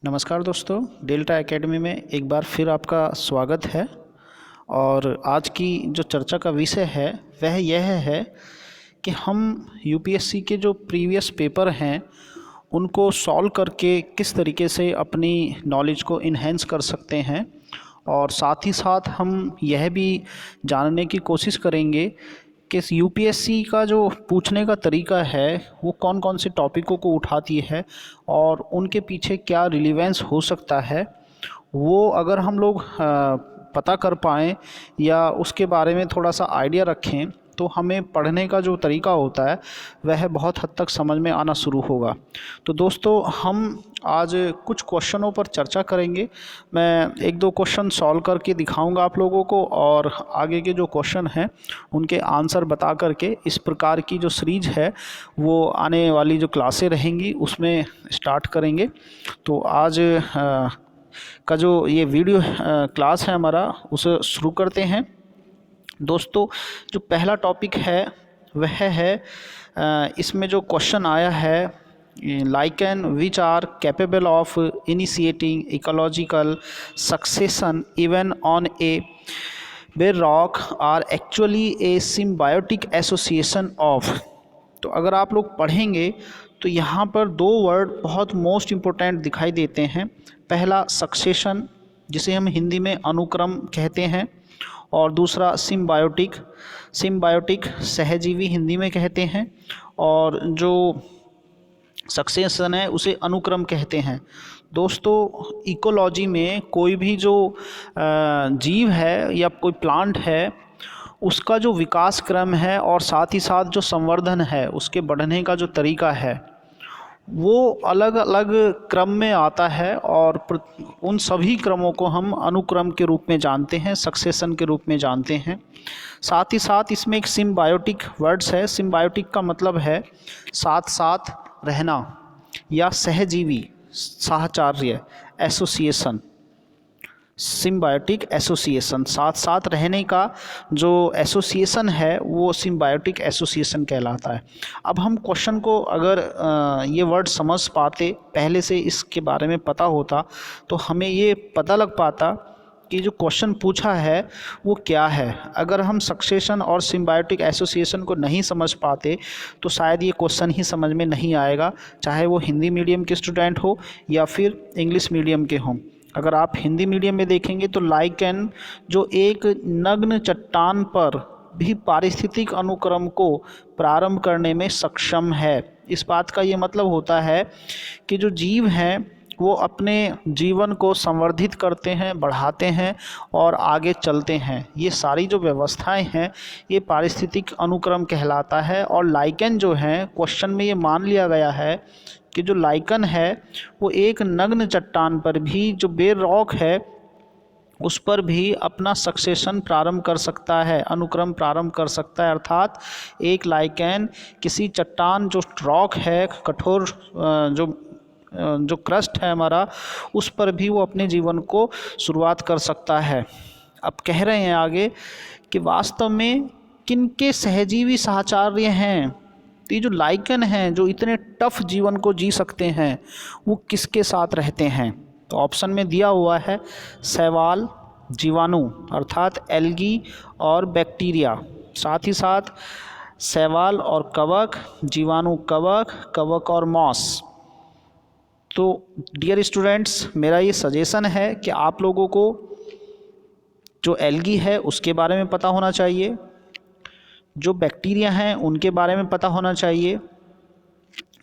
नमस्कार दोस्तों, delta academy में एक बार फिर आपका स्वागत है। और आज की जो चर्चा का विषय है वह यह है कि हम यूपीएससी के जो प्रीवियस पेपर हैं उनको सॉल्व करके किस तरीके से अपनी नॉलेज को इन्हेंस कर सकते हैं। और साथ ही साथ हम यह भी जानने की कोशिश करेंगे कि यूपीएससी का जो पूछने का तरीका है वो कौन कौन से टॉपिकों को उठाती है और उनके पीछे क्या रिलीवेंस हो सकता है। वो अगर हम लोग पता कर पाएँ या उसके बारे में थोड़ा सा आइडिया रखें तो हमें पढ़ने का जो तरीका होता है वह बहुत हद तक समझ में आना शुरू होगा। तो दोस्तों, हम आज कुछ क्वेश्चनों पर चर्चा करेंगे। मैं एक दो क्वेश्चन सॉल्व करके दिखाऊंगा आप लोगों को और आगे के जो क्वेश्चन हैं उनके आंसर बता करके इस प्रकार की जो सीरीज है वो आने वाली जो क्लासें रहेंगी उसमें स्टार्ट करेंगे। तो आज का जो ये वीडियो क्लास है हमारा उसे शुरू करते हैं। दोस्तों, जो पहला टॉपिक है वह है इसमें जो क्वेश्चन आया है, lichen which are capable of initiating ecological succession even on a bare rock are actually a symbiotic association of. तो अगर आप लोग पढ़ेंगे तो यहाँ पर दो वर्ड बहुत मोस्ट इम्पोर्टेंट दिखाई देते हैं। पहला सक्सेशन, जिसे हम हिंदी में अनुक्रम कहते हैं, और दूसरा सिम्बायोटिक। सिम्बायोटिक सहजीवी हिंदी में कहते हैं और जो सक्सेशन है उसे अनुक्रम कहते हैं। दोस्तों, इकोलॉजी में कोई भी जो जीव है या कोई प्लांट है उसका जो विकास क्रम है और साथ ही साथ जो संवर्धन है उसके बढ़ने का जो तरीका है वो अलग अलग क्रम में आता है और उन सभी क्रमों को हम अनुक्रम के रूप में जानते हैं, सक्सेशन के रूप में जानते हैं। साथ ही साथ इसमें एक सिम्बायोटिक वर्ड्स है। सिम्बायोटिक का मतलब है साथ साथ रहना या सहजीवी, साहचर्य, एसोसिएशन। सिम्बायोटिक एसोसिएशन, साथ साथ रहने का जो एसोसिएशन है वो सिम्बायोटिक एसोसिएशन कहलाता है। अब हम क्वेश्चन को अगर ये वर्ड समझ पाते, पहले से इसके बारे में पता होता, तो हमें ये पता लग पाता कि जो क्वेश्चन पूछा है वो क्या है। अगर हम सक्सेशन और सिम्बायोटिक एसोसिएशन को नहीं समझ पाते तो शायद ये क्वेश्चन ही समझ में नहीं आएगा, चाहे वो हिंदी मीडियम के स्टूडेंट हो या फिर इंग्लिश मीडियम के हों। अगर आप हिंदी मीडियम में देखेंगे तो लाइकेन जो एक नग्न चट्टान पर भी पारिस्थितिक अनुक्रम को प्रारंभ करने में सक्षम है। इस बात का ये मतलब होता है कि जो जीव हैं वो अपने जीवन को संवर्धित करते हैं, बढ़ाते हैं और आगे चलते हैं। ये सारी जो व्यवस्थाएं हैं ये पारिस्थितिक अनुक्रम कहलाता है। और लाइकेन जो है, क्वेश्चन में ये मान लिया गया है कि जो लाइकन है वो एक नग्न चट्टान पर भी, जो बेर रॉक है उस पर भी अपना सक्सेशन प्रारंभ कर सकता है, अनुक्रम प्रारंभ कर सकता है। अर्थात एक लाइकेन किसी चट्टान, जो रॉक है, कठोर जो क्रस्ट है हमारा, उस पर भी वो अपने जीवन को शुरुआत कर सकता है। अब कह रहे हैं आगे कि वास्तव में किनके सहजीवी साहचर्य हैं। तो ये जो लाइकन हैं जो इतने टफ जीवन को जी सकते हैं वो किसके साथ रहते हैं। तो ऑप्शन में दिया हुआ है शैवाल, जीवाणु अर्थात एल्गी और बैक्टीरिया। साथ ही साथ शैवाल और कवक, जीवाणु कवक, कवक और मॉस। तो डियर स्टूडेंट्स, मेरा ये सजेशन है कि आप लोगों को जो एल्गी है उसके बारे में पता होना चाहिए, जो बैक्टीरिया हैं उनके बारे में पता होना चाहिए,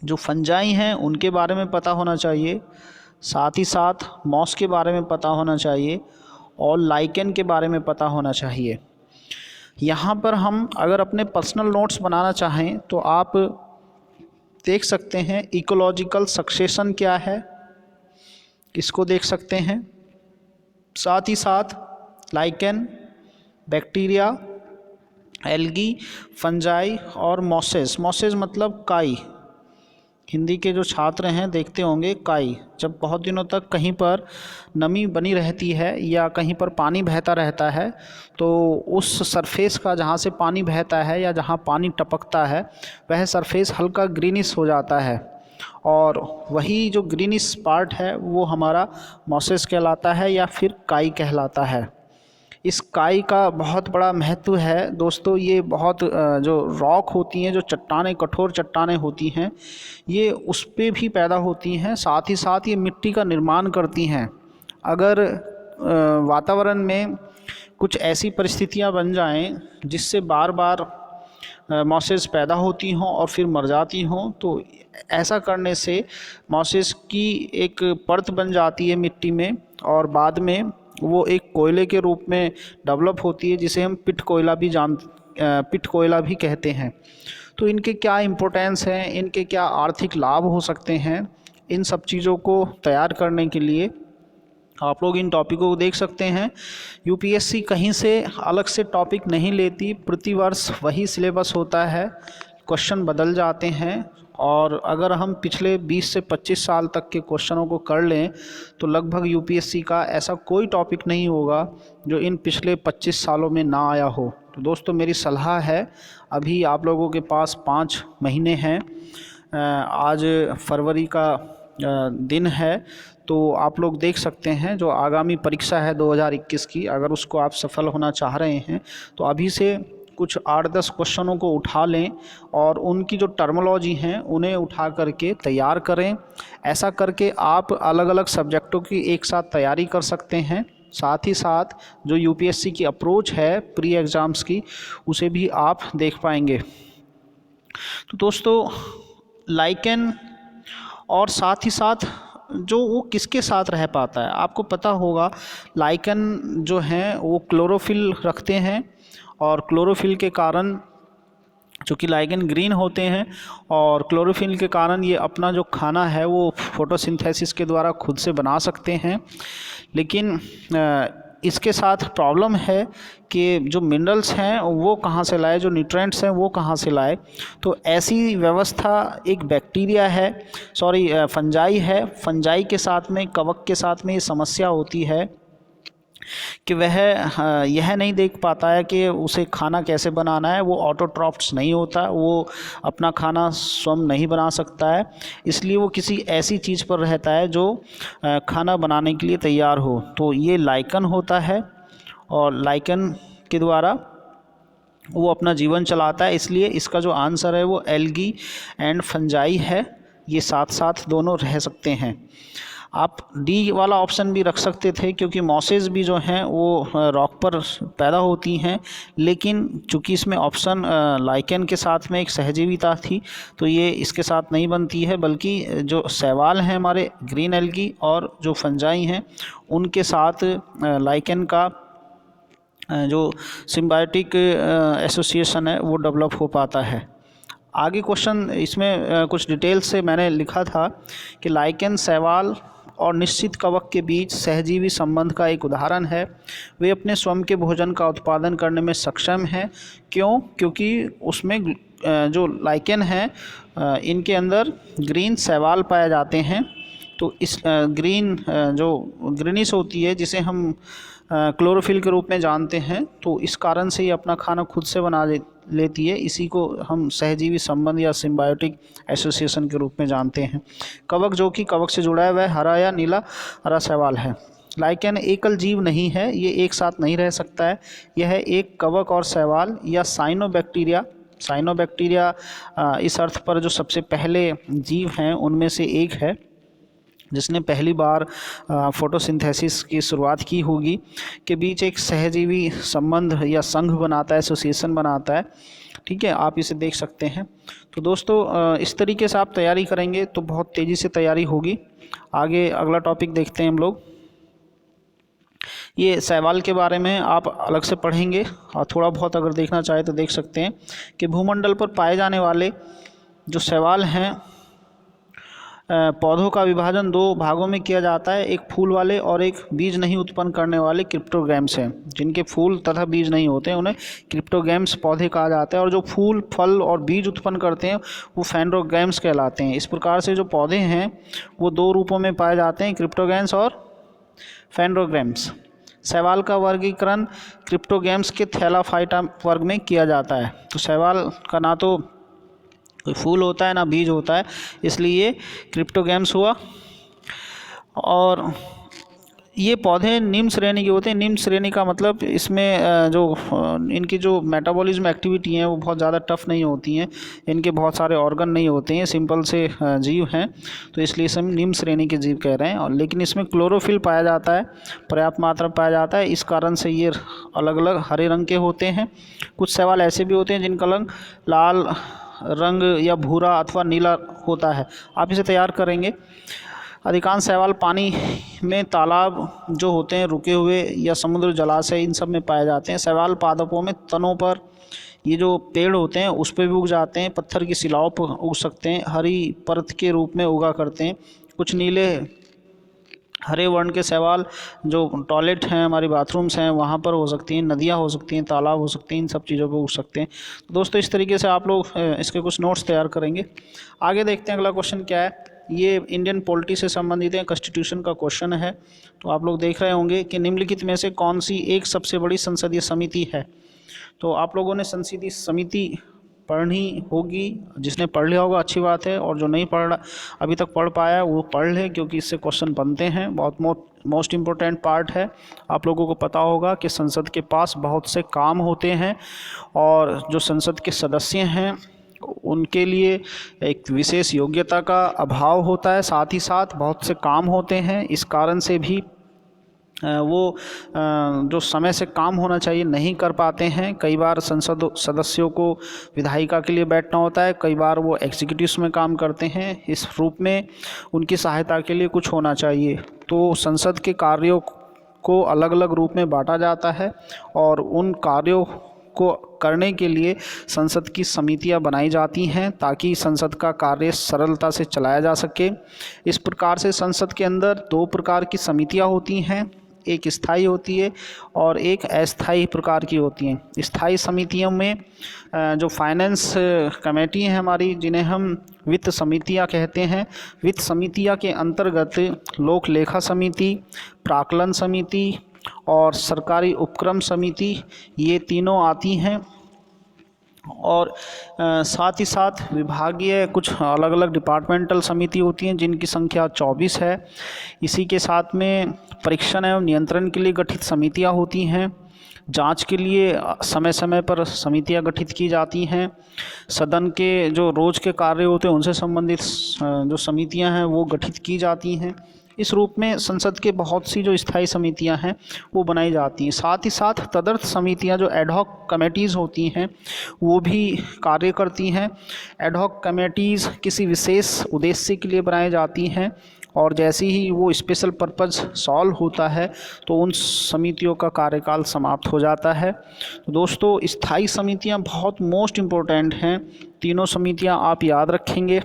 जो फंजाई हैं उनके बारे में पता होना चाहिए, साथ ही साथ मॉस के बारे में पता होना चाहिए और लाइकेन के बारे में पता होना चाहिए। यहाँ पर हम अगर अपने पर्सनल नोट्स बनाना चाहें तो आप देख सकते हैं इकोलॉजिकल सक्सेशन क्या है, इसको देख सकते हैं। साथ ही साथ लाइकेन, बैक्टीरिया, एल्गी, फंजाई और मॉसेस। मॉसेस मतलब काई। हिंदी के जो छात्र हैं देखते होंगे काई, जब बहुत दिनों तक कहीं पर नमी बनी रहती है या कहीं पर पानी बहता रहता है तो उस सरफेस का, जहाँ से पानी बहता है या जहाँ पानी टपकता है, वह सरफेस हल्का ग्रीनिश हो जाता है और वही जो ग्रीनिश पार्ट है वो हमारा मॉसेस कहलाता है या फिर काई कहलाता है। इस काई का बहुत बड़ा महत्व है दोस्तों। ये बहुत जो रॉक होती हैं, जो चट्टानें, कठोर चट्टानें होती हैं, ये उस पे भी पैदा होती हैं, साथ ही साथ ये मिट्टी का निर्माण करती हैं। अगर वातावरण में कुछ ऐसी परिस्थितियां बन जाएं जिससे बार बार मॉसेस पैदा होती हों और फिर मर जाती हों, तो ऐसा करने से मॉसेस की एक परत बन जाती है मिट्टी में और बाद में वो एक कोयले के रूप में डेवलप होती है, जिसे हम पिट कोयला भी कहते हैं। तो इनके क्या इम्पोर्टेंस हैं, इनके क्या आर्थिक लाभ हो सकते हैं, इन सब चीज़ों को तैयार करने के लिए आप लोग इन टॉपिकों को देख सकते हैं। यूपीएससी कहीं से अलग से टॉपिक नहीं लेती, प्रतिवर्ष वही सिलेबस होता है, क्वेश्चन बदल जाते हैं। और अगर हम पिछले 20 से 25 साल तक के क्वेश्चनों को कर लें तो लगभग यूपीएससी का ऐसा कोई टॉपिक नहीं होगा जो इन पिछले 25 सालों में ना आया हो। तो दोस्तों मेरी सलाह है, अभी आप लोगों के पास 5 महीने हैं, आज फरवरी का दिन है, तो आप लोग देख सकते हैं जो आगामी परीक्षा है 2021 की, अगर उसको आप सफल होना चाह रहे हैं तो अभी से कुछ 8-10 क्वेश्चनों को उठा लें और उनकी जो टर्मोलॉजी हैं उन्हें उठा करके तैयार करें। ऐसा करके आप अलग अलग सब्जेक्टों की एक साथ तैयारी कर सकते हैं। साथ ही साथ जो यूपीएससी की अप्रोच है प्री एग्ज़ाम्स की, उसे भी आप देख पाएंगे। तो दोस्तों लाइकेन और साथ ही साथ जो वो किसके साथ रह पाता है, आपको पता होगा लाइकेन जो हैं वो क्लोरोफिल रखते हैं और क्लोरोफिल के कारण, चूँकि लाइकेन ग्रीन होते हैं और क्लोरोफिल के कारण ये अपना जो खाना है वो फोटोसिंथेसिस के द्वारा खुद से बना सकते हैं। लेकिन इसके साथ प्रॉब्लम है कि जो मिनरल्स हैं वो कहाँ से लाए, जो न्यूट्रिएंट्स हैं वो कहाँ से लाए। तो ऐसी व्यवस्था एक बैक्टीरिया है, फंजाई है। फंजाई के साथ में, कवक के साथ में ये समस्या होती है कि वह यह नहीं देख पाता है कि उसे खाना कैसे बनाना है। वो ऑटोट्रॉफ्ट्स नहीं होता, वो अपना खाना स्वयं नहीं बना सकता है, इसलिए वो किसी ऐसी चीज़ पर रहता है जो खाना बनाने के लिए तैयार हो। तो ये लाइकेन होता है और लाइकेन के द्वारा वो अपना जीवन चलाता है। इसलिए इसका जो आंसर है वो एल्गी एंड फंजाई है, ये साथ साथ दोनों रह सकते हैं। आप डी वाला ऑप्शन भी रख सकते थे, क्योंकि मॉसेस भी जो हैं वो रॉक पर पैदा होती हैं, लेकिन चूंकि इसमें ऑप्शन लाइकेन के साथ में एक सहजीविता थी तो ये इसके साथ नहीं बनती है, बल्कि जो शैवाल हैं हमारे ग्रीन एल्गी और जो फंजाई हैं उनके साथ लाइकेन का जो सिम्बायोटिक एसोसिएशन है वो डेवलप हो पाता है। आगे क्वेश्चन इसमें कुछ डिटेल्स से मैंने लिखा था कि लाइकेन शैवाल और निश्चित कवक के बीच सहजीवी संबंध का एक उदाहरण है। वे अपने स्वयं के भोजन का उत्पादन करने में सक्षम हैं। क्यों? क्योंकि उसमें जो लाइकेन है इनके अंदर ग्रीन शैवाल पाए जाते हैं। तो इस ग्रीन जो ग्रीनिश होती है, जिसे हम क्लोरोफिल के रूप में जानते हैं, तो इस कारण से ये अपना खाना खुद से बना लेती है। इसी को हम सहजीवी संबंध या सिम्बायोटिक एसोसिएशन के रूप में जानते हैं। कवक, जो कि कवक से जुड़ा है, वह हरा या नीला हरा शैवाल है। लाइकेन एकल जीव नहीं है, ये एक साथ नहीं रह सकता है। यह एक कवक और शैवाल या साइनोबैक्टीरिया इस अर्थ पर जो सबसे पहले जीव हैं उनमें से एक है, जिसने पहली बार फोटोसिंथेसिस की शुरुआत की होगी, के बीच एक सहजीवी संबंध या संघ बनाता है, एसोसिएशन बनाता है। ठीक है, आप इसे देख सकते हैं। तो दोस्तों इस तरीके से आप तैयारी करेंगे तो बहुत तेज़ी से तैयारी होगी। आगे अगला टॉपिक देखते हैं हम लोग। ये शैवाल के बारे में आप अलग से पढ़ेंगे और थोड़ा बहुत अगर देखना चाहे तो देख सकते हैं कि भूमंडल पर पाए जाने वाले जो शैवाल हैं, पौधों का विभाजन 2 भागों में किया जाता है, एक फूल वाले और एक बीज नहीं उत्पन्न करने वाले क्रिप्टोगैम्स हैं। जिनके फूल तथा बीज नहीं होते हैं उन्हें क्रिप्टोगैम्स पौधे कहा जाता है, और जो फूल, फल और बीज उत्पन्न करते हैं वो फैंड्रोगैम्स कहलाते हैं। इस प्रकार से जो पौधे हैं वो 2 रूपों में पाए जाते हैं, क्रिप्टोगैम्स और फैंड्रोगैम्स। शैवाल का वर्गीकरण क्रिप्टोगैम्स के थैलाफाइटा वर्ग में किया जाता है। तो शैवाल का ना तो कोई फूल होता है ना बीज होता है, इसलिए क्रिप्टोगैम्स हुआ। और ये पौधे निम्न श्रेणी के होते हैं। निम्न श्रेणी का मतलब इसमें इनकी जो मेटाबॉलिज्म एक्टिविटी है वो बहुत ज़्यादा टफ नहीं होती हैं, इनके बहुत सारे ऑर्गन नहीं होते हैं, सिंपल से जीव हैं, तो इसलिए इसे हम निम्न श्रेणी के जीव कह रहे हैं। और लेकिन इसमें क्लोरोफिल पाया जाता है, पर्याप्त मात्रा में पाया जाता है, इस कारण से ये अलग अलग हरे रंग के होते हैं। कुछ शैवाल ऐसे भी होते हैं जिनका रंग लाल रंग या भूरा अथवा नीला होता है। आप इसे तैयार करेंगे। अधिकांश शैवाल पानी में, तालाब जो होते हैं रुके हुए, या समुद्र जलाशय, इन सब में पाए जाते हैं। शैवाल पादपों में तनों पर, ये जो पेड़ होते हैं उस पर भी उग जाते हैं, पत्थर की शिलाओं पर उग सकते हैं, हरी परत के रूप में उगा करते हैं। कुछ नीले हरे वर्ण के शैवाल जो टॉयलेट हैं, हमारी बाथरूम्स हैं, वहाँ पर हो सकती हैं, नदियाँ हो सकती हैं, तालाब हो सकते हैं, इन सब चीज़ों पर उग सकते हैं। तो दोस्तों इस तरीके से आप लोग इसके कुछ नोट्स तैयार करेंगे। आगे देखते हैं अगला क्वेश्चन क्या है। ये इंडियन पॉलिटी से संबंधित है, कॉन्स्टिट्यूशन का क्वेश्चन है। तो आप लोग देख रहे होंगे कि निम्नलिखित में से कौन सी एक सबसे बड़ी संसदीय समिति है। तो आप लोगों ने संसदीय समिति पढ़नी होगी, जिसने पढ़ लिया होगा अच्छी बात है, और जो नहीं अभी तक पढ़ पाया वो पढ़ ले, क्योंकि इससे क्वेश्चन बनते हैं। बहुत मोस्ट इम्पोर्टेंट पार्ट है। आप लोगों को पता होगा कि संसद के पास बहुत से काम होते हैं, और जो संसद के सदस्य हैं उनके लिए एक विशेष योग्यता का अभाव होता है, साथ ही साथ बहुत से काम होते हैं। इस कारण से भी वो जो समय से काम होना चाहिए नहीं कर पाते हैं। कई बार संसद सदस्यों को विधायिका के लिए बैठना होता है, कई बार वो एग्जीक्यूटिव्स में काम करते हैं। इस रूप में उनकी सहायता के लिए कुछ होना चाहिए। तो संसद के कार्यों को अलग अलग रूप में बांटा जाता है, और उन कार्यों को करने के लिए संसद की समितियां बनाई जाती हैं, ताकि संसद का कार्य सरलता से चलाया जा सके। इस प्रकार से संसद के अंदर दो प्रकार की समितियां होती हैं, एक स्थायी होती है और एक अस्थायी प्रकार की होती हैं। स्थायी समितियों में जो फाइनेंस कमेटी है हमारी, जिन्हें हम वित्त समितियां कहते हैं, वित्त समितियां के अंतर्गत लोक लेखा समिति, प्राक्कलन समिति और सरकारी उपक्रम समिति, ये तीनों आती हैं। और साथ ही साथ विभागीय कुछ अलग अलग डिपार्टमेंटल समिति होती हैं, जिनकी संख्या 24 है। इसी के साथ में परीक्षण एवं नियंत्रण के लिए गठित समितियां होती हैं। जांच के लिए समय समय पर समितियां गठित की जाती हैं। सदन के जो रोज़ के कार्य होते हैं उनसे संबंधित जो समितियां हैं वो गठित की जाती हैं। इस रूप में संसद के बहुत सी जो स्थायी समितियां हैं वो बनाई जाती हैं। साथ ही साथ तदर्थ समितियां जो एडहॉक कमेटीज़ होती हैं वो भी कार्य करती हैं। एडहॉक कमेटीज़ किसी विशेष उद्देश्य के लिए बनाई जाती हैं, और जैसे ही वो स्पेशल पर्पज़ सॉल्व होता है तो उन समितियों का कार्यकाल समाप्त हो जाता है। तो दोस्तों स्थायी समितियां बहुत मोस्ट इम्पोर्टेंट हैं। तीनों समितियां आप याद रखेंगे।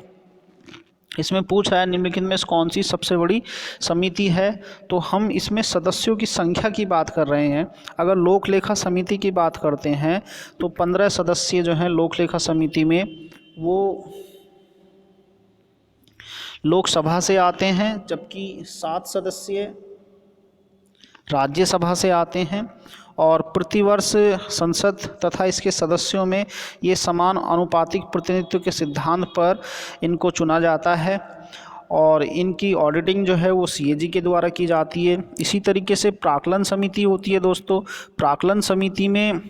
इसमें पूछा है निम्नलिखित में से कौन सी सबसे बड़ी समिति है, तो हम इसमें सदस्यों की संख्या की बात कर रहे हैं। अगर लोक लेखा समिति की बात करते हैं तो 15 सदस्य जो हैं लोक लेखा समिति में, वो लोकसभा से आते हैं, जबकि 7 सदस्य राज्यसभा से आते हैं। और प्रतिवर्ष संसद तथा इसके सदस्यों में ये समान अनुपातिक प्रतिनिधित्व के सिद्धांत पर इनको चुना जाता है, और इनकी ऑडिटिंग जो है वो सीएजी के द्वारा की जाती है। इसी तरीके से प्राक्कलन समिति होती है दोस्तों। प्राक्कलन समिति में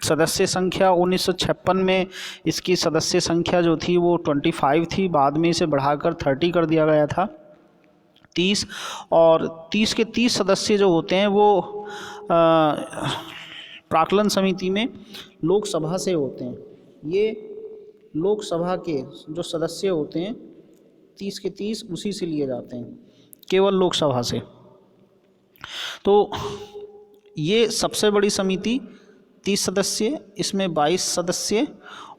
सदस्य संख्या 1956 में इसकी सदस्य संख्या जो थी वो 25 थी, बाद में इसे बढ़ाकर 30 कर दिया गया था, 30। और 30 के 30 सदस्य जो होते हैं वो प्राक्कलन समिति में लोकसभा से होते हैं। ये लोकसभा के जो सदस्य होते हैं 30 के 30 उसी से लिए जाते हैं, केवल लोकसभा से। तो ये सबसे बड़ी समिति 30 सदस्य, इसमें 22 सदस्य।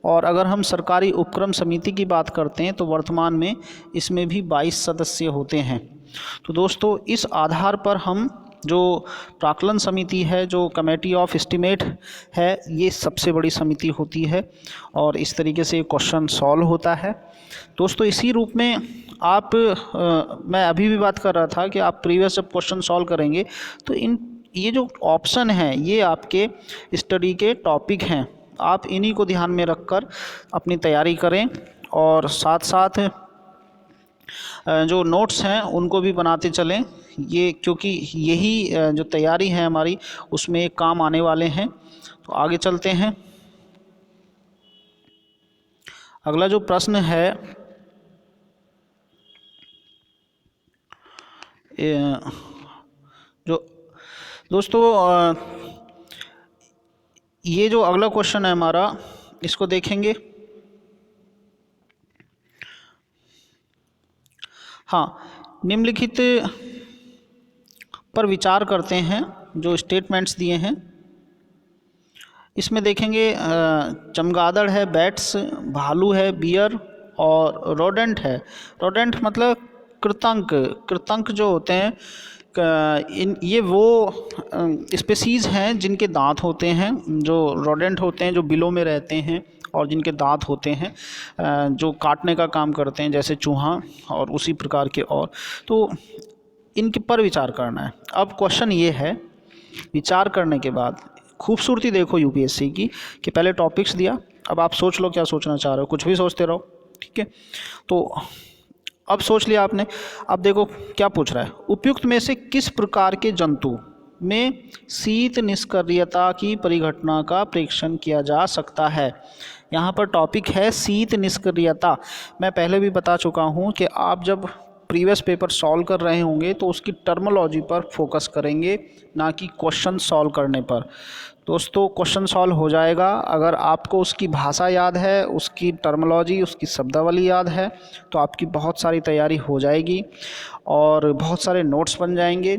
और अगर हम सरकारी उपक्रम समिति की बात करते हैं तो वर्तमान में इसमें भी 22 सदस्य होते हैं। तो दोस्तों इस आधार पर हम जो प्राक्कलन समिति है, जो कमेटी ऑफ एस्टीमेट है, ये सबसे बड़ी समिति होती है, और इस तरीके से क्वेश्चन सॉल्व होता है। दोस्तों इसी रूप में आप मैं अभी भी बात कर रहा था कि आप प्रीवियस जब क्वेश्चन सॉल्व करेंगे तो ये जो ऑप्शन हैं ये आपके स्टडी के टॉपिक हैं, आप इन्हीं को ध्यान में रखकर अपनी तैयारी करें। और साथ साथ जो नोट्स हैं उनको भी बनाते चलें, ये क्योंकि यही जो तैयारी है हमारी उसमें काम आने वाले हैं। तो आगे चलते हैं। अगला जो प्रश्न है जो दोस्तों ये जो अगला क्वेश्चन है हमारा, इसको देखेंगे। हाँ, निम्नलिखित पर विचार करते हैं, जो स्टेटमेंट्स दिए हैं इसमें देखेंगे। चमगादड़ है, बैट्स, भालू है, बियर और रोडेंट है। रोडेंट मतलब कृतंक। कृतंक जो होते हैं ये वो स्पेसीज़ हैं जिनके दांत होते हैं। जो रोडेंट होते हैं जो बिलों में रहते हैं और जिनके दांत होते हैं जो काटने का काम करते हैं, जैसे चूहा और उसी प्रकार के और। तो इनके पर विचार करना है। अब क्वेश्चन ये है, विचार करने के बाद खूबसूरती देखो यूपीएससी की कि पहले टॉपिक्स दिया, अब आप सोच लो क्या सोचना चाह रहे हो, कुछ भी सोचते रहो, ठीक है। तो अब सोच लिया आपने। अब देखो क्या पूछ रहा है, उपयुक्त में से किस प्रकार के जंतु में शीत निष्क्रियता की परिघटना का प्रेक्षण किया जा सकता है। यहाँ पर टॉपिक है शीत निष्क्रियता। मैं पहले भी बता चुका हूँ कि आप जब प्रीवियस पेपर सॉल्व कर रहे होंगे तो उसकी टर्मोलॉजी पर फोकस करेंगे, ना कि क्वेश्चन सॉल्व करने पर। दोस्तों क्वेश्चन सॉल्व हो जाएगा अगर आपको उसकी भाषा याद है, उसकी टर्मोलॉजी, उसकी शब्दावली याद है, तो आपकी बहुत सारी तैयारी हो जाएगी और बहुत सारे नोट्स बन जाएंगे।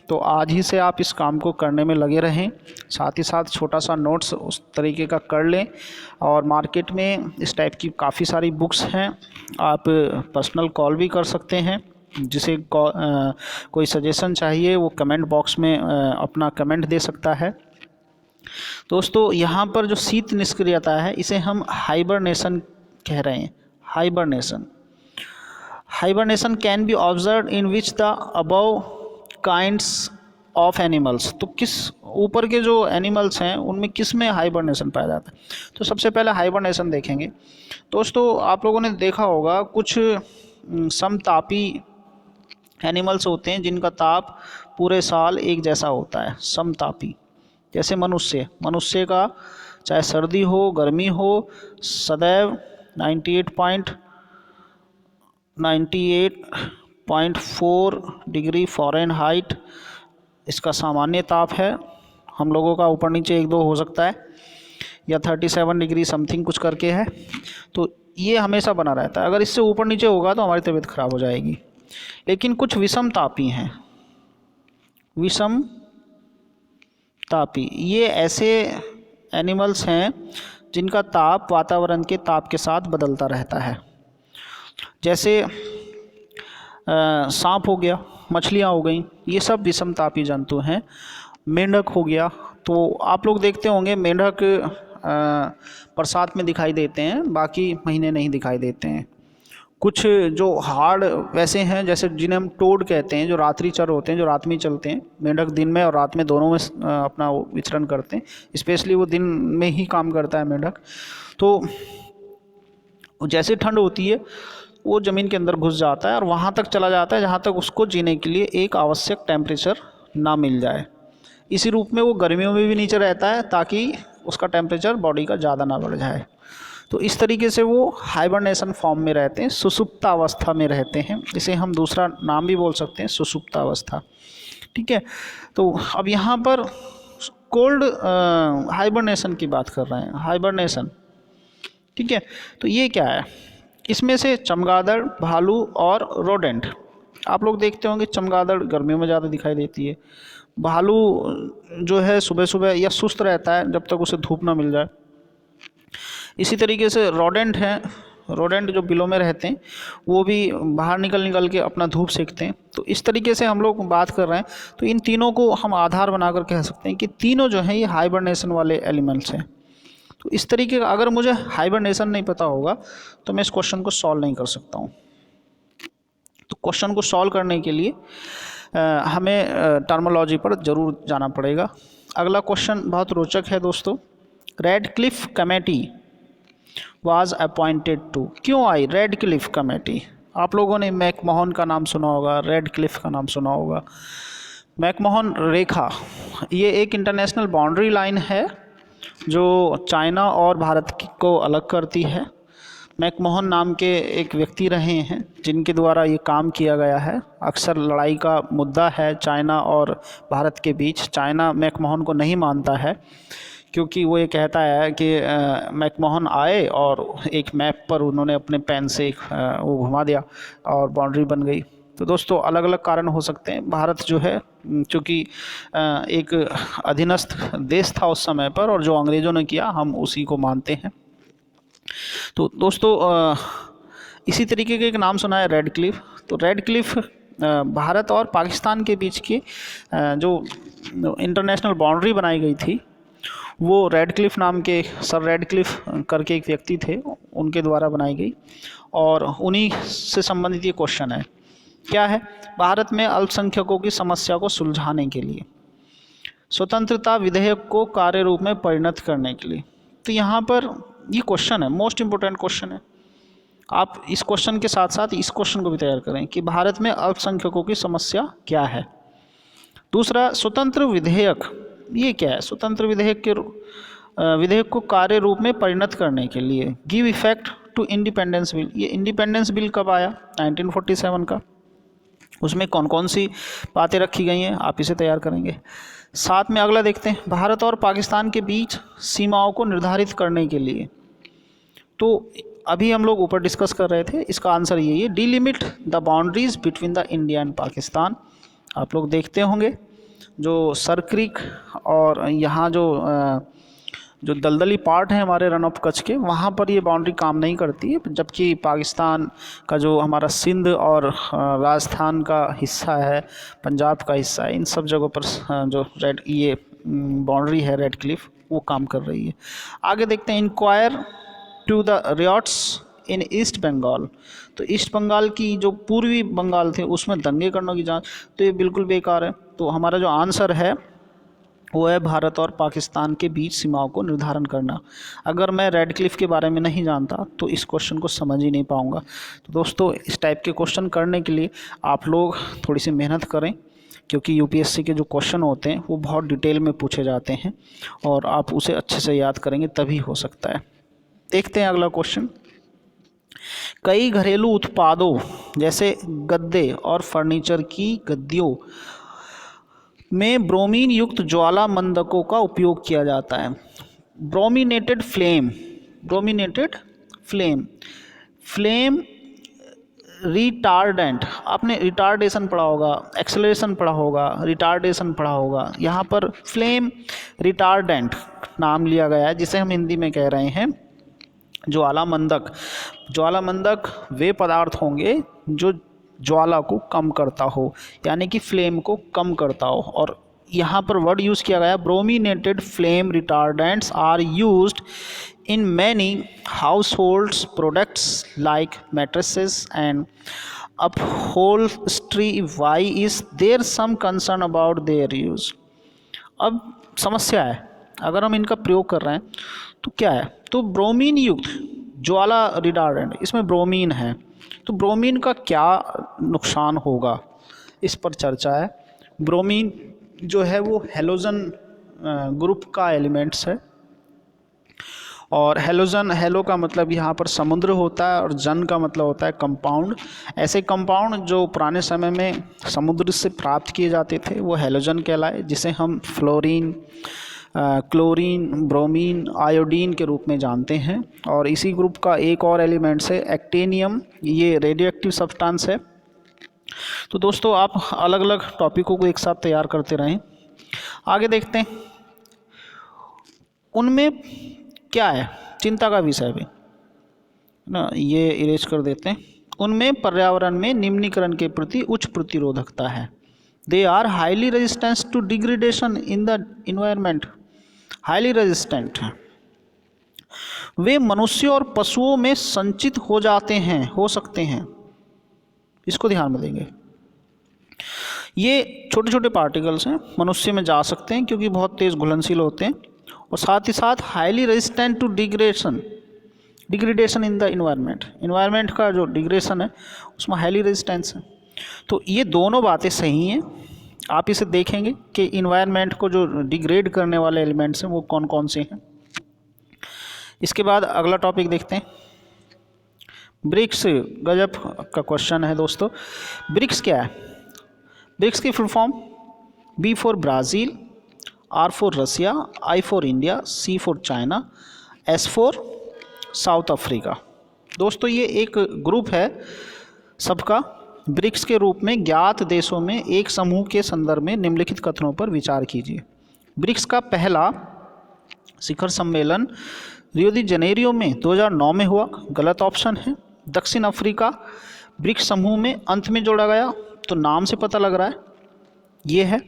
तो आज ही से आप इस काम को करने में लगे रहें, साथ ही साथ छोटा सा नोट्स उस तरीके का कर लें। और मार्केट में इस टाइप की काफ़ी सारी बुक्स हैं, आप पर्सनल कॉल भी कर सकते हैं। जिसे कोई सजेशन चाहिए वो कमेंट बॉक्स में अपना कमेंट दे सकता है। दोस्तों यहाँ पर जो शीत निष्क्रियता है इसे हम हाइबरनेशन कह रहे हैं। Hibernation, hibernation can be observe in which the above kinds of animals. तो किस ऊपर के जो एनिमल्स हैं उनमें किस में हाइबरनेशन पाया जाता है। तो सबसे पहले हाइबरनेशन देखेंगे। दोस्तों आप लोगों ने देखा होगा कुछ समतापी एनिमल्स होते हैं जिनका ताप पूरे साल एक जैसा होता है, समतापी। जैसे मनुष्य का चाहे सर्दी हो गर्मी हो सदैव 98.4 डिग्री फ़ारेनहाइट इसका सामान्य ताप है। हम लोगों का ऊपर नीचे 1-2 हो सकता है, या 37 डिग्री समथिंग कुछ करके है। तो ये हमेशा बना रहता है, अगर इससे ऊपर नीचे होगा तो हमारी तबीयत खराब हो जाएगी। लेकिन कुछ विषम तापी हैं, विषम तापी ये ऐसे एनिमल्स हैं जिनका ताप वातावरण के ताप के साथ बदलता रहता है। जैसे सांप हो गया, मछलियाँ हो गई, ये सब विषम तापी जंतु हैं। मेंढक हो गया, तो आप लोग देखते होंगे मेंढक बरसात में दिखाई देते हैं, बाकी महीने नहीं दिखाई देते हैं। कुछ जो हार्ड वैसे हैं जैसे जिन्हें हम टोड कहते हैं, जो रात्रिचर होते हैं, जो रात में चलते हैं। मेंढक दिन में और रात में दोनों में अपना विचरण करते हैं, स्पेशली वो दिन में ही काम करता है मेंढक। तो जैसे ठंड होती है वो ज़मीन के अंदर घुस जाता है और वहाँ तक चला जाता है जहाँ तक उसको जीने के लिए एक आवश्यक टेम्परेचर ना मिल जाए। इसी रूप में वो गर्मियों में भी नीचे रहता है ताकि उसका टेम्परेचर बॉडी का ज़्यादा ना बढ़ जाए। तो इस तरीके से वो हाइबरनेशन फॉर्म में रहते हैं, सुषुप्तावस्था में रहते हैं। इसे हम दूसरा नाम भी बोल सकते हैं, सुषुप्तावस्था, ठीक है। तो अब यहाँ पर कोल्ड हाइबरनेशन की बात कर रहे हैं, हाइबरनेशन, ठीक है। तो ये क्या है, इसमें से चमगादड़, भालू और रोडेंट। आप लोग देखते होंगे चमगादड़ गर्मियों में ज़्यादा दिखाई देती है, भालू जो है सुबह सुबह या सुस्त रहता है जब तक उसे धूप ना मिल जाए। इसी तरीके से रोडेंट हैं, रोडेंट जो बिलों में रहते हैं वो भी बाहर निकल के अपना धूप सेकते हैं। तो इस तरीके से हम लोग बात कर रहे हैं, तो इन तीनों को हम आधार बनाकर कह सकते हैं कि तीनों जो हैं ये हाइबरनेशन वाले एलिमेंट्स हैं। तो इस तरीके का अगर मुझे हाइबरनेशन नहीं पता होगा तो मैं इस क्वेश्चन को सॉल्व नहीं कर सकता हूँ। तो क्वेश्चन को सॉल्व करने के लिए हमें टर्मोलॉजी पर ज़रूर जाना पड़ेगा। अगला क्वेश्चन बहुत रोचक है दोस्तों। Radcliffe committee was appointed to, क्यों आई? Radcliffe committee. आप लोगों ने मैकमोहन का नाम सुना होगा, रेडक्लिफ का नाम सुना होगा। मैकमोहन रेखा ये एक इंटरनेशनल बाउंड्री लाइन है जो चाइना और भारत को अलग करती है। मैकमोहन नाम के एक व्यक्ति रहे हैं जिनके द्वारा ये काम किया गया है। अक्सर लड़ाई का मुद्दा है चाइना और भारत के बीच। चाइना मैकमोहन को नहीं मानता है क्योंकि वो ये कहता है कि मैकमोहन आए और एक मैप पर उन्होंने अपने पेन से वो घुमा दिया और बाउंड्री बन गई। तो दोस्तों अलग अलग कारण हो सकते हैं। भारत जो है चूँकि एक अधीनस्थ देश था उस समय पर, और जो अंग्रेज़ों ने किया हम उसी को मानते हैं। तो दोस्तों इसी तरीके का एक नाम सुना है रेडक्लिफ। तो रेडक्लिफ भारत और पाकिस्तान के बीच की जो इंटरनेशनल बाउंड्री बनाई गई थी वो रेडक्लिफ नाम के, सर रेडक्लिफ करके एक व्यक्ति थे, उनके द्वारा बनाई गई। और उन्हीं से संबंधित ये क्वेश्चन है, क्या है? भारत में अल्पसंख्यकों की समस्या को सुलझाने के लिए स्वतंत्रता विधेयक को कार्य रूप में परिणत करने के लिए। तो यहाँ पर ये क्वेश्चन है, मोस्ट इम्पोर्टेंट क्वेश्चन है। आप इस क्वेश्चन के साथ साथ इस क्वेश्चन को भी तैयार करें कि भारत में अल्पसंख्यकों की समस्या क्या है। दूसरा, स्वतंत्र विधेयक, ये क्या है? स्वतंत्र विधेयक को कार्य रूप में परिणत करने के लिए give effect to independence bill. ये इंडिपेंडेंस बिल कब आया? 1947 का। उसमें कौन कौन सी बातें रखी गई हैं, आप इसे तैयार करेंगे। साथ में अगला देखते हैं, भारत और पाकिस्तान के बीच सीमाओं को निर्धारित करने के लिए। तो अभी हम लोग ऊपर डिस्कस कर रहे थे, इसका आंसर यही है, delimit the boundaries between the India and Pakistan. आप लोग देखते होंगे जो सर क्रीक और यहाँ जो दलदली पार्ट है हमारे रन ऑफ कच्छ के, वहाँ पर ये बाउंड्री काम नहीं करती है, जबकि पाकिस्तान का जो हमारा सिंध और राजस्थान का हिस्सा है, पंजाब का हिस्सा है, इन सब जगहों पर जो ये बाउंड्री है रेडक्लिफ, वो काम कर रही है। आगे देखते हैं, inquire to the riots in East Bengal. तो ईस्ट बंगाल की जो पूर्वी बंगाल थे उसमें दंगे करने की जांच, तो ये बिल्कुल बेकार है। तो हमारा जो आंसर है वो है भारत और पाकिस्तान के बीच सीमाओं को निर्धारण करना। अगर मैं रेडक्लिफ के बारे में नहीं जानता तो इस क्वेश्चन को समझ ही नहीं पाऊंगा। तो दोस्तों इस टाइप के क्वेश्चन करने के लिए आप लोग थोड़ी सी मेहनत करें, क्योंकि यूपीएससी के जो क्वेश्चन होते हैं वो बहुत डिटेल में पूछे जाते हैं और आप उसे अच्छे से याद करेंगे तभी हो सकता है। देखते हैं अगला क्वेश्चन। कई घरेलू उत्पादों जैसे गद्दे और फर्नीचर की गद्दियों में ब्रोमीन युक्त ज्वाला मंदकों का उपयोग किया जाता है। ब्रोमिनेटेड फ्लेम रिटार्डेंट, आपने रिटार्डेशन पढ़ा होगा, एक्सेलरेशन पढ़ा होगा, रिटार्डेशन पढ़ा होगा। यहाँ पर फ्लेम रिटार्डेंट नाम लिया गया है, जिसे हम हिंदी में कह रहे हैं ज्वाला मंदक। ज्वाला मंदक वे पदार्थ होंगे जो ज्वाला को कम करता हो, यानी कि फ्लेम को कम करता हो। और यहाँ पर वर्ड यूज़ किया गया, brominated flame retardants are used in many households products like mattresses and upholstery. Why is there some concern about their use? अब समस्या है, अगर हम इनका प्रयोग कर रहे हैं तो क्या है? तो ब्रोमीन युक्त ज्वाला रिटार्डेंट, इसमें ब्रोमीन है, तो ब्रोमीन का क्या नुकसान होगा, इस पर चर्चा है। ब्रोमीन जो है वो हेलोजन ग्रुप का एलिमेंट्स है, और हेलो का मतलब यहाँ पर समुद्र होता है और जन का मतलब होता है कंपाउंड। ऐसे कंपाउंड जो पुराने समय में समुद्र से प्राप्त किए जाते थे वो हेलोजन कहलाए, जिसे हम फ्लोरीन, क्लोरीन, ब्रोमीन, आयोडीन के रूप में जानते हैं। और इसी ग्रुप का एक और एलिमेंट्स है एक्टेनियम, ये रेडियो एक्टिव सब्सटेंस है। तो दोस्तों आप अलग अलग टॉपिकों को एक साथ तैयार करते रहें। आगे देखते हैं, उनमें क्या है चिंता का विषय भी ना, ये इरेज कर देते हैं। उनमें पर्यावरण में निम्नीकरण के प्रति उच्च प्रतिरोधकता है। They are highly resistance to degradation in the environment, highly resistant हैं। वे मनुष्यों और पशुओं में संचित हो जाते हैं, हो सकते हैं, इसको ध्यान में देंगे। ये छोटे छोटे पार्टिकल्स हैं, मनुष्य में जा सकते हैं क्योंकि बहुत तेज़ घुलनशील होते हैं, और साथ ही साथ highly resistant to degradation, degradation in the environment, environment का जो डिग्रेडेशन है उसमें हाईली रेजिस्टेंस है। तो ये दोनों बातें सही हैं। आप इसे देखेंगे कि इन्वायरमेंट को जो डिग्रेड करने वाले एलिमेंट्स हैं वो कौन कौन से हैं। इसके बाद अगला टॉपिक देखते हैं, ब्रिक्स। गजब का क्वेश्चन है दोस्तों। ब्रिक्स क्या है? ब्रिक्स की full form B for Brazil, R for Russia, I for India, C for China, S for South Africa. दोस्तों ये एक ग्रुप है सबका। ब्रिक्स के रूप में ज्ञात देशों में एक समूह के संदर्भ में निम्नलिखित कथनों पर विचार कीजिए। ब्रिक्स का पहला शिखर सम्मेलन रियो दी जनेरियो में 2009 में हुआ, गलत ऑप्शन है। दक्षिण अफ्रीका ब्रिक्स समूह में अंत में जोड़ा गया, तो नाम से पता लग रहा है ये है।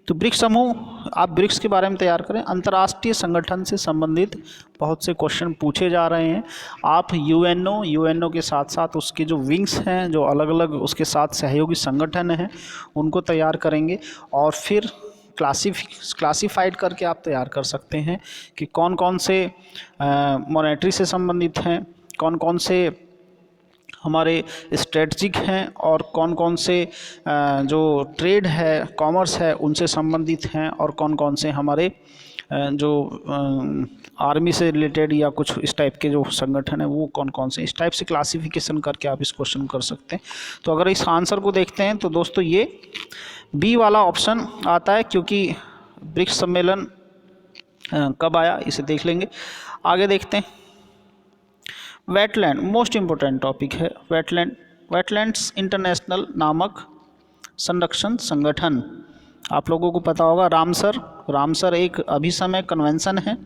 तो ब्रिक्स समूह, आप ब्रिक्स के बारे में तैयार करें। अंतर्राष्ट्रीय संगठन से संबंधित बहुत से क्वेश्चन पूछे जा रहे हैं। आप यूएनओ के साथ साथ उसके जो विंग्स हैं, जो अलग अलग उसके साथ सहयोगी संगठन हैं, उनको तैयार करेंगे और फिर क्लासिफाइड करके आप तैयार कर सकते हैं कि कौन कौन से मॉनेटरी से संबंधित हैं, कौन कौन से हमारे स्ट्रेटजिक हैं और कौन कौन से जो ट्रेड है, कॉमर्स है, उनसे संबंधित हैं, और कौन कौन से हमारे जो आर्मी से रिलेटेड या कुछ इस टाइप के जो संगठन है वो कौन कौन से, इस टाइप से क्लासिफिकेशन करके आप इस क्वेश्चन कर सकते हैं। तो अगर इस आंसर को देखते हैं तो दोस्तों ये बी वाला ऑप्शन आता है, क्योंकि ब्रिक्स सम्मेलन कब आया इसे देख लेंगे। आगे देखते हैं, वेटलैंड मोस्ट इम्पोर्टेंट टॉपिक है। वेटलैंड्स इंटरनेशनल नामक संरक्षण संगठन, आप लोगों को पता होगा रामसर एक अभिसमय कन्वेंशन है,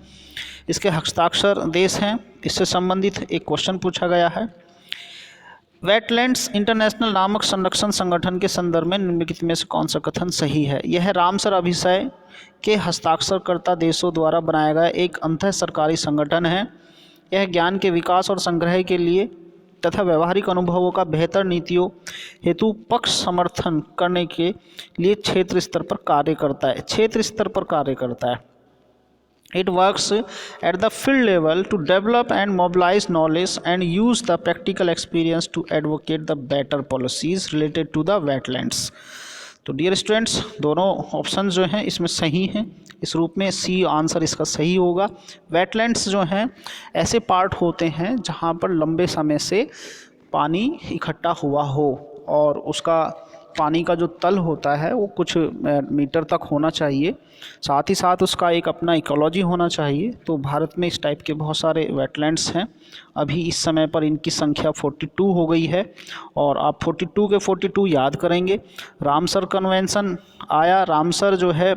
इसके हस्ताक्षर देश हैं। इससे संबंधित एक क्वेश्चन पूछा गया है। वेटलैंड्स इंटरनेशनल नामक संरक्षण संगठन के संदर्भ में निम्नलिखित में से कौन सा कथन सही है? यह रामसर अभिसय के हस्ताक्षरकर्ता देशों द्वारा बनाया गया एक अंतः सरकारी संगठन है। यह ज्ञान के विकास और संग्रह के लिए तथा व्यवहारिक अनुभवों का बेहतर नीतियों हेतु पक्ष समर्थन करने के लिए क्षेत्र स्तर पर कार्य करता है। It works at the field level to develop and mobilize knowledge and use the practical experience to advocate the better policies related to the wetlands। तो डियर स्टूडेंट्स, दोनों ऑप्शन जो हैं इसमें सही हैं। इस रूप में सी आंसर इसका सही होगा। वेटलैंड्स जो हैं ऐसे पार्ट होते हैं जहां पर लंबे समय से पानी इकट्ठा हुआ हो और उसका पानी का जो तल होता है वो कुछ मीटर तक होना चाहिए, साथ ही साथ उसका एक अपना इकोलॉजी होना चाहिए। तो भारत में इस टाइप के बहुत सारे वेटलैंड्स हैं। अभी इस समय पर इनकी संख्या 42 हो गई है और आप 42 के 42 याद करेंगे। रामसर कन्वेंशन आया। रामसर जो है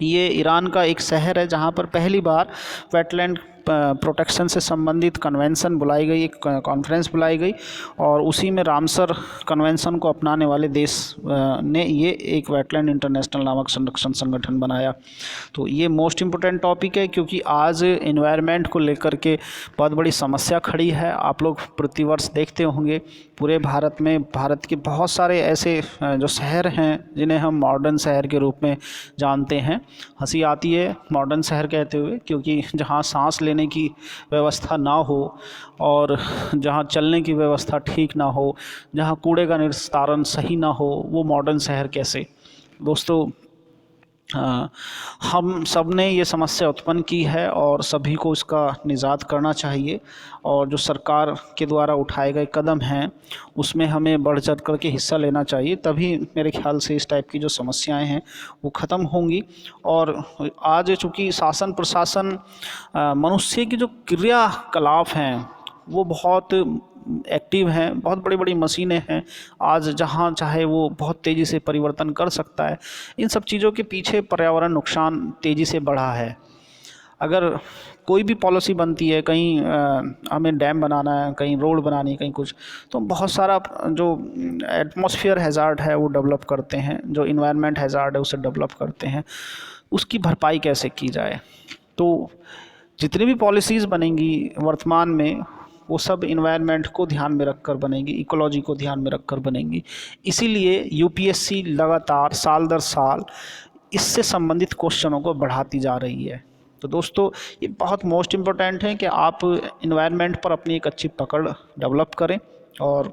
ये ईरान का एक शहर है जहाँ पर पहली बार वेटलैंड प्रोटेक्शन से संबंधित कन्वेंशन बुलाई गई, एक कॉन्फ्रेंस बुलाई गई और उसी में रामसर कन्वेंशन को अपनाने वाले देश ने ये एक वेटलैंड इंटरनेशनल नामक संरक्षण संगठन बनाया। तो ये मोस्ट इम्पोर्टेंट टॉपिक है, क्योंकि आज एनवायरनमेंट को लेकर के बहुत बड़ी समस्या खड़ी है। आप लोग प्रतिवर्ष देखते होंगे पूरे भारत में, भारत के बहुत सारे ऐसे जो शहर हैं जिन्हें हम मॉडर्न शहर के रूप में जानते हैं। हंसी आती है मॉडर्न शहर कहते हुए, क्योंकि जहाँ सांस लेने की व्यवस्था ना हो और जहाँ चलने की व्यवस्था ठीक ना हो, जहाँ कूड़े का निस्तारण सही ना हो, वो मॉडर्न शहर कैसे? दोस्तों हम सब ने ये समस्या उत्पन्न की है और सभी को इसका निजात करना चाहिए। और जो सरकार के द्वारा उठाए गए कदम हैं उसमें हमें बढ़ चढ़ कर के हिस्सा लेना चाहिए, तभी मेरे ख्याल से इस टाइप की जो समस्याएं हैं वो ख़त्म होंगी। और आज चूँकि शासन प्रशासन मनुष्य की जो क्रियाकलाप हैं वो बहुत एक्टिव हैं, बहुत बड़ी बड़ी मशीनें हैं, आज जहाँ चाहे वो बहुत तेज़ी से परिवर्तन कर सकता है। इन सब चीज़ों के पीछे पर्यावरण नुकसान तेज़ी से बढ़ा है। अगर कोई भी पॉलिसी बनती है, कहीं हमें डैम बनाना है, कहीं रोड बनानी है, कहीं कुछ, तो बहुत सारा जो एटमॉस्फेयर हैज़ार्ड है वो डेवलप करते हैं, जो इन्वायरमेंट हैज़ार्ड है उसे डेवलप करते हैं। उसकी भरपाई कैसे की जाए? तो जितनी भी पॉलिसीज़ बनेंगी वर्तमान में वो सब इन्वायरमेंट को ध्यान में रखकर बनेंगी, इकोलॉजी को ध्यान में रखकर बनेंगी। इसीलिए यूपीएससी लगातार साल दर साल इससे संबंधित क्वेश्चनों को बढ़ाती जा रही है। तो दोस्तों ये बहुत मोस्ट इम्पोर्टेंट है कि आप इन्वायरमेंट पर अपनी एक अच्छी पकड़ डेवलप करें, और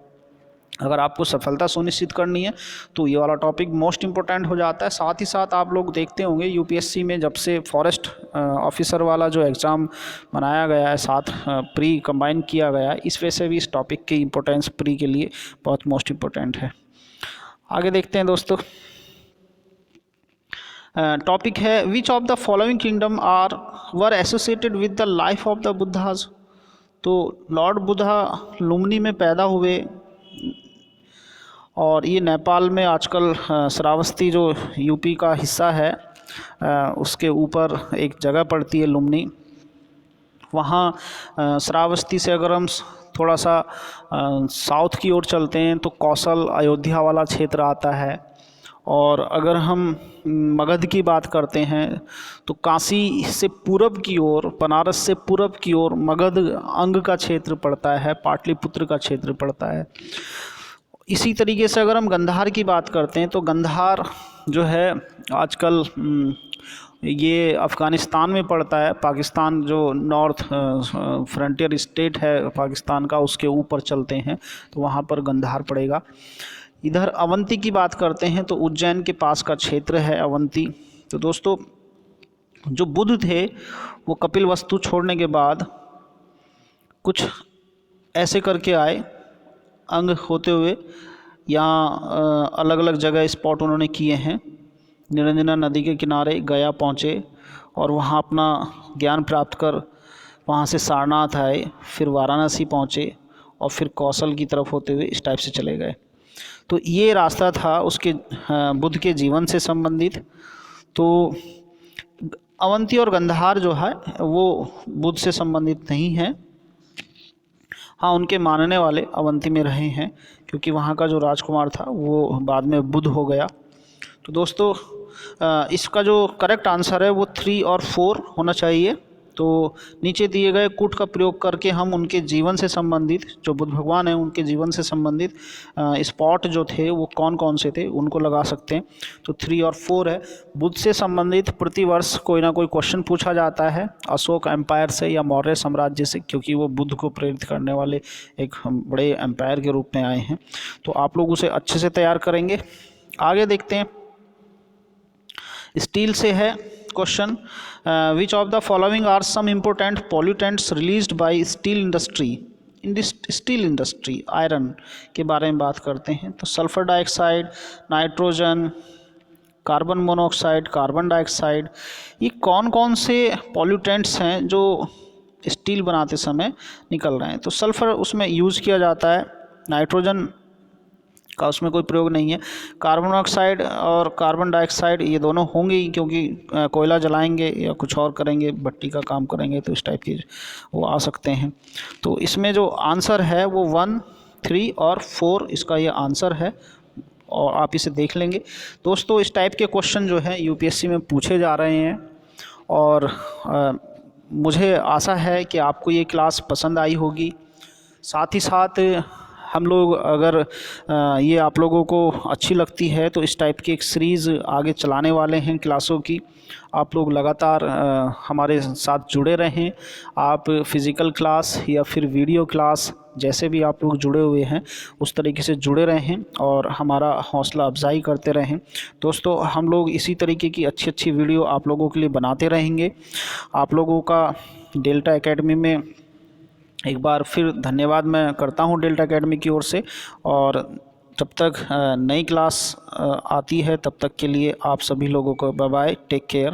अगर आपको सफलता सुनिश्चित करनी है तो ये वाला टॉपिक मोस्ट इम्पोर्टेंट हो जाता है। साथ ही साथ आप लोग देखते होंगे यूपीएससी में जब से फॉरेस्ट ऑफिसर वाला जो एग्ज़ाम बनाया गया है, साथ प्री कंबाइन किया गया है, इस वजह से भी इस टॉपिक की इम्पोर्टेंस प्री के लिए बहुत मोस्ट इम्पोर्टेंट है। आगे देखते हैं दोस्तों, टॉपिक है विच of the following kingdom were associated with the life of the Buddha's. तो लॉर्ड बुद्धा लुम्बिनी में पैदा हुए, और ये नेपाल में आजकल श्रावस्ती जो यूपी का हिस्सा है उसके ऊपर एक जगह पड़ती है लुम्बिनी। वहाँ श्रावस्ती से अगर हम थोड़ा सा साउथ की ओर चलते हैं तो कौशल अयोध्या वाला क्षेत्र आता है, और अगर हम मगध की बात करते हैं तो काशी से पूरब की ओर, बनारस से पूरब की ओर मगध अंग का क्षेत्र पड़ता है, पाटलिपुत्र का क्षेत्र पड़ता है। इसी तरीके से अगर हम गंधार की बात करते हैं तो गंधार जो है आजकल ये अफ़गानिस्तान में पड़ता है। पाकिस्तान जो नॉर्थ फ्रंटियर स्टेट है पाकिस्तान का, उसके ऊपर चलते हैं तो वहाँ पर गंधार पड़ेगा। इधर अवंती की बात करते हैं तो उज्जैन के पास का क्षेत्र है अवंती। तो दोस्तों जो बुद्ध थे वो कपिलवस्तु छोड़ने के बाद कुछ ऐसे करके आए, अंग होते हुए यहाँ अलग अलग जगह स्पॉट उन्होंने किए हैं। निरंजना नदी के किनारे गया पहुँचे और वहाँ अपना ज्ञान प्राप्त कर वहाँ से सारनाथ आए, फिर वाराणसी पहुँचे और फिर कौशल की तरफ होते हुए इस टाइप से चले गए। तो ये रास्ता था उसके बुद्ध के जीवन से संबंधित। तो अवंती और गंधार जो है वो बुद्ध से संबंधित नहीं है। हाँ, उनके मानने वाले अवंती में रहे हैं क्योंकि वहाँ का जो राजकुमार था वो बाद में बुद्ध हो गया। तो दोस्तों इसका जो करेक्ट आंसर है वो 3 और 4 होना चाहिए। तो नीचे दिए गए कूट का प्रयोग करके हम उनके जीवन से संबंधित, जो बुद्ध भगवान हैं उनके जीवन से संबंधित स्पॉट जो थे वो कौन कौन से थे उनको लगा सकते हैं। तो 3 और 4 है। बुद्ध से संबंधित प्रतिवर्ष कोई ना कोई क्वेश्चन पूछा जाता है, अशोक एम्पायर से या मौर्य साम्राज्य से, क्योंकि वो बुद्ध को प्रेरित करने वाले एक बड़े एम्पायर के रूप में आए हैं। तो आप लोग उसे अच्छे से तैयार करेंगे। आगे देखते हैं, स्टील से है question, which of the following are some important pollutants released by steel industry. In this steel industry iron के बारे में बात करते हैं तो sulphur dioxide, nitrogen, carbon monoxide, carbon dioxide, ये कौन कौन से पॉल्यूटेंट्स हैं जो स्टील बनाते समय निकल रहे हैं। तो सल्फर उसमें यूज़ किया जाता है, नाइट्रोजन का उसमें कोई प्रयोग नहीं है। कार्बन मोनोऑक्साइड और कार्बन डाइऑक्साइड ये दोनों होंगे ही, क्योंकि कोयला जलाएंगे या कुछ और करेंगे, भट्टी का काम करेंगे तो इस टाइप की वो आ सकते हैं। तो इसमें जो आंसर है वो 1, 3 और 4 इसका ये आंसर है, और आप इसे देख लेंगे। दोस्तों इस टाइप के क्वेश्चन जो है यूपीएससी में पूछे जा रहे हैं, और मुझे आशा है कि आपको ये क्लास पसंद आई होगी। साथ ही साथ हम लोग अगर ये आप लोगों को अच्छी लगती है तो इस टाइप की एक सीरीज़ आगे चलाने वाले हैं क्लासों की। आप लोग लगातार हमारे साथ जुड़े रहें। आप फिज़िकल क्लास या फिर वीडियो क्लास जैसे भी आप लोग जुड़े हुए हैं उस तरीके से जुड़े रहें और हमारा हौसला अफजाई करते रहें। दोस्तों हम लोग इसी तरीके की अच्छी अच्छी वीडियो आप लोगों के लिए बनाते रहेंगे। आप लोगों का डेल्टा एकेडमी में एक बार फिर धन्यवाद मैं करता हूं डेल्टा एकेडमी की ओर से, और जब तक नई क्लास आती है तब तक के लिए आप सभी लोगों को बाय बाय, टेक केयर।